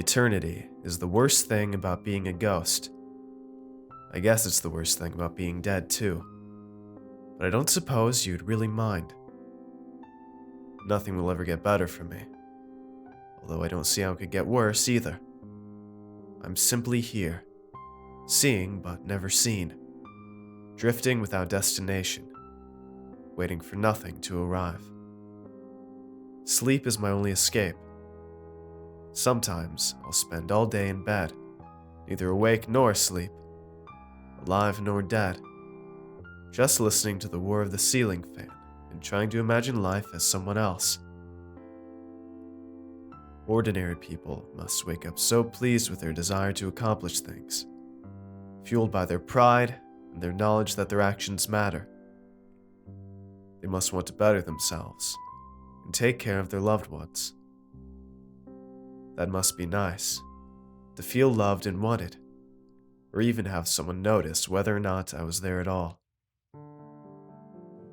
Eternity is the worst thing about being a ghost. I guess it's the worst thing about being dead, too. But I don't suppose you'd really mind. Nothing will ever get better for me. Although I don't see how it could get worse either. I'm simply here, seeing but never seen, drifting without destination, waiting for nothing to arrive. Sleep is my only escape. Sometimes I'll spend all day in bed, neither awake nor asleep, alive nor dead, just listening to the whir of the ceiling fan and trying to imagine life as someone else. Ordinary people must wake up so pleased with their desire to accomplish things, fueled by their pride and their knowledge that their actions matter. They must want to better themselves and take care of their loved ones. That must be nice, to feel loved and wanted, or even have someone notice whether or not I was there at all.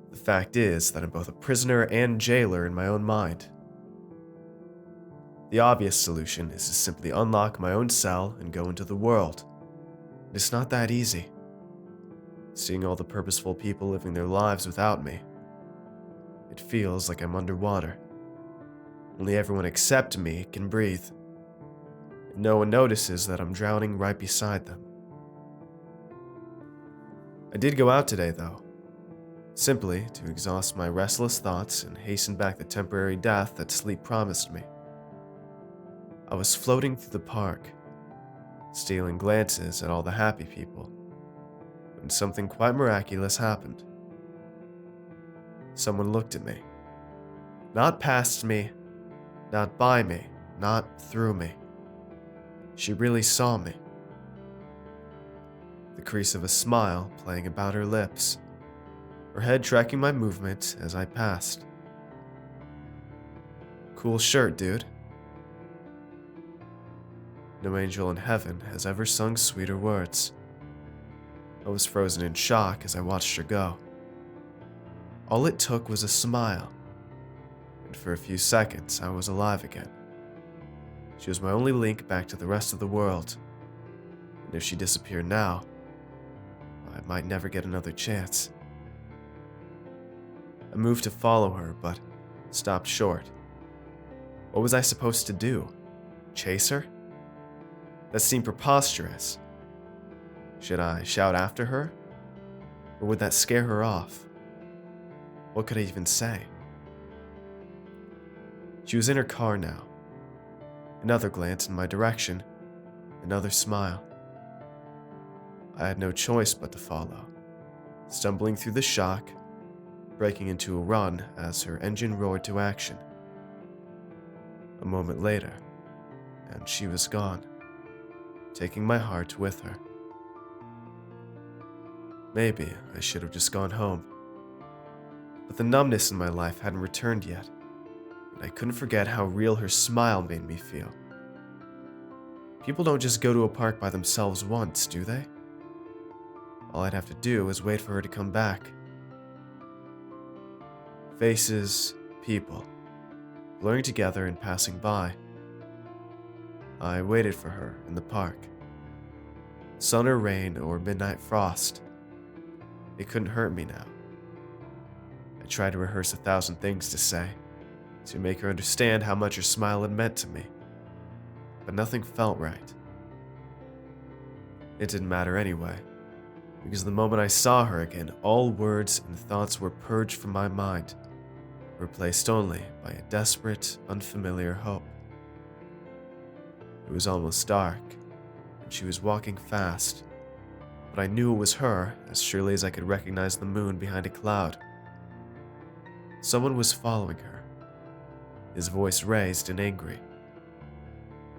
The fact is that I'm both a prisoner and jailer in my own mind. The obvious solution is to simply unlock my own cell and go into the world. It's not that easy. Seeing all the purposeful people living their lives without me, it feels like I'm underwater. Only everyone except me can breathe. And no one notices that I'm drowning right beside them. I did go out today, though, simply to exhaust my restless thoughts and hasten back the temporary death that sleep promised me. I was floating through the park, stealing glances at all the happy people, when something quite miraculous happened. Someone looked at me. Not past me, not by me, not through me. She really saw me. The crease of a smile playing about her lips, her head tracking my movement as I passed. Cool shirt, dude. No angel in heaven has ever sung sweeter words. I was frozen in shock as I watched her go. All it took was a smile, and for a few seconds I was alive again. She was my only link back to the rest of the world, and if she disappeared now, I might never get another chance. I moved to follow her, but stopped short. What was I supposed to do? Chase her? That seemed preposterous. Should I shout after her? Or would that scare her off? What could I even say? She was in her car now. Another glance in my direction. Another smile. I had no choice but to follow, stumbling through the shock, breaking into a run as her engine roared to action. A moment later, and she was gone, taking my heart with her. Maybe I should have just gone home. But the numbness in my life hadn't returned yet, and I couldn't forget how real her smile made me feel. People don't just go to a park by themselves once, do they? All I'd have to do is wait for her to come back. Faces, people, blurring together and passing by. I waited for her in the park. Sun or rain or midnight frost, it couldn't hurt me now. I tried to rehearse 1,000 things to say, to make her understand how much her smile had meant to me, but nothing felt right. It didn't matter anyway, because the moment I saw her again, all words and thoughts were purged from my mind, replaced only by a desperate, unfamiliar hope. It was almost dark, and she was walking fast, but I knew it was her as surely as I could recognize the moon behind a cloud. Someone was following her, his voice raised and angry.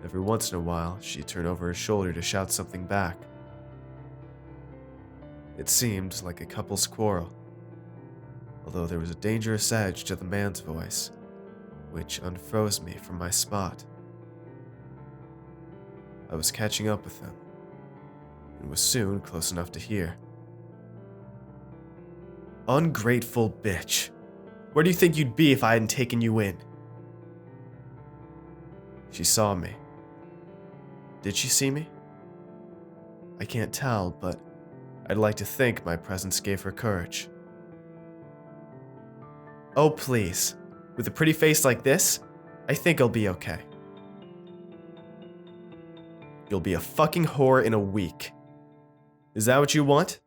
Every once in a while, she'd turn over her shoulder to shout something back. It seemed like a couple's quarrel, although there was a dangerous edge to the man's voice, which unfroze me from my spot. I was catching up with them, and was soon close enough to hear. Ungrateful bitch. Where do you think you'd be if I hadn't taken you in? She saw me, Did she see me? I can't tell, but I'd like to think my presence gave her courage. Oh, please. With a pretty face like this, I think I'll be okay. You'll be a fucking whore in a week. Is that what you want?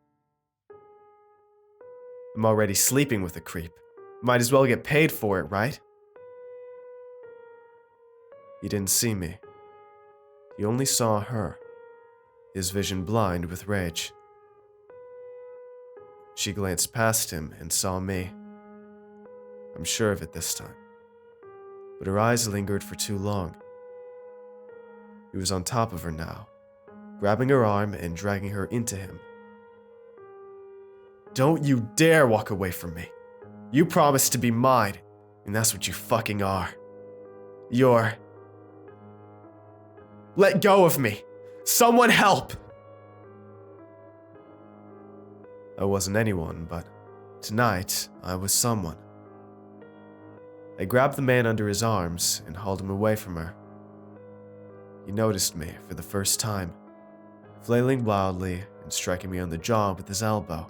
I'm already sleeping with a creep. Might as well get paid for it, right? He didn't see me. He only saw her, his vision blind with rage. She glanced past him and saw me. I'm sure of it this time. But her eyes lingered for too long. He was on top of her now, grabbing her arm and dragging her into him. Don't you dare walk away from me. You promised to be mine, and that's what you fucking are. You're... Let go of me! Someone help! I wasn't anyone, but tonight I was someone. I grabbed the man under his arms and hauled him away from her. He noticed me for the first time, flailing wildly and striking me on the jaw with his elbow.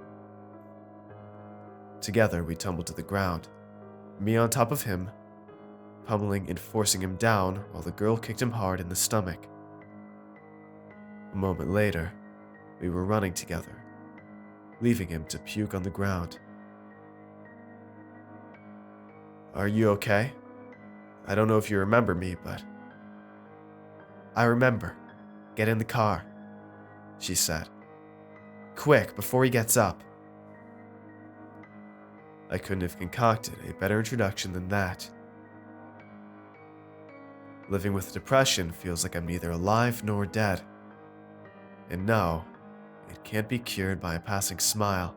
Together we tumbled to the ground, me on top of him, pummeling and forcing him down while the girl kicked him hard in the stomach. A moment later, we were running together, leaving him to puke on the ground. Are you okay? I don't know if you remember me, but... I remember. Get in the car, she said. Quick, before he gets up. I couldn't have concocted a better introduction than that. Living with depression feels like I'm neither alive nor dead. And no, it can't be cured by a passing smile,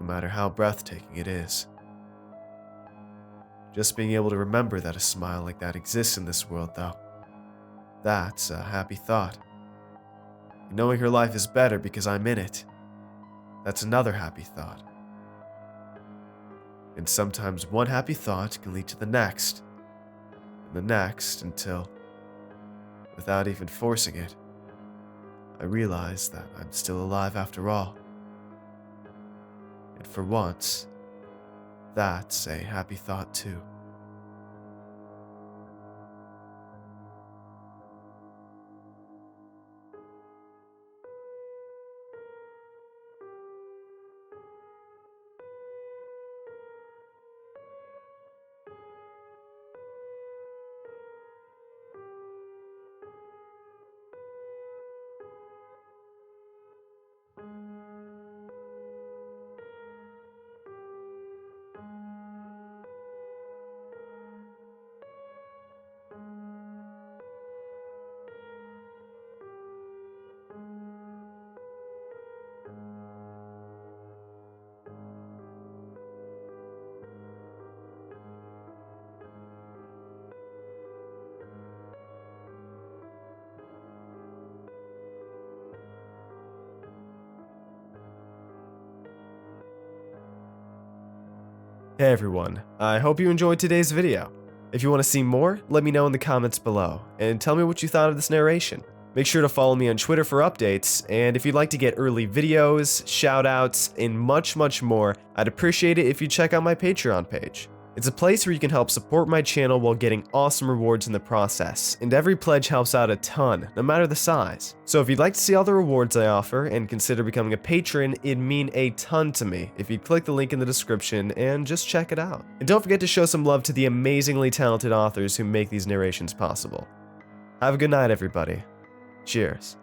no matter how breathtaking it is. Just being able to remember that a smile like that exists in this world, though, that's a happy thought. And knowing her life is better because I'm in it, that's another happy thought. And sometimes one happy thought can lead to the next, and the next until, without even forcing it, I realize that I'm still alive after all. And for once, that's a happy thought too. Hey everyone, I hope you enjoyed today's video. If you want to see more, let me know in the comments below, and tell me what you thought of this narration. Make sure to follow me on Twitter for updates, and if you'd like to get early videos, shoutouts, and much more, I'd appreciate it if you check out my Patreon page. It's a place where you can help support my channel while getting awesome rewards in the process, and every pledge helps out a ton, no matter the size. So if you'd like to see all the rewards I offer and consider becoming a patron, it'd mean a ton to me if you'd click the link in the description and just check it out. And don't forget to show some love to the amazingly talented authors who make these narrations possible. Have a good night, everybody. Cheers.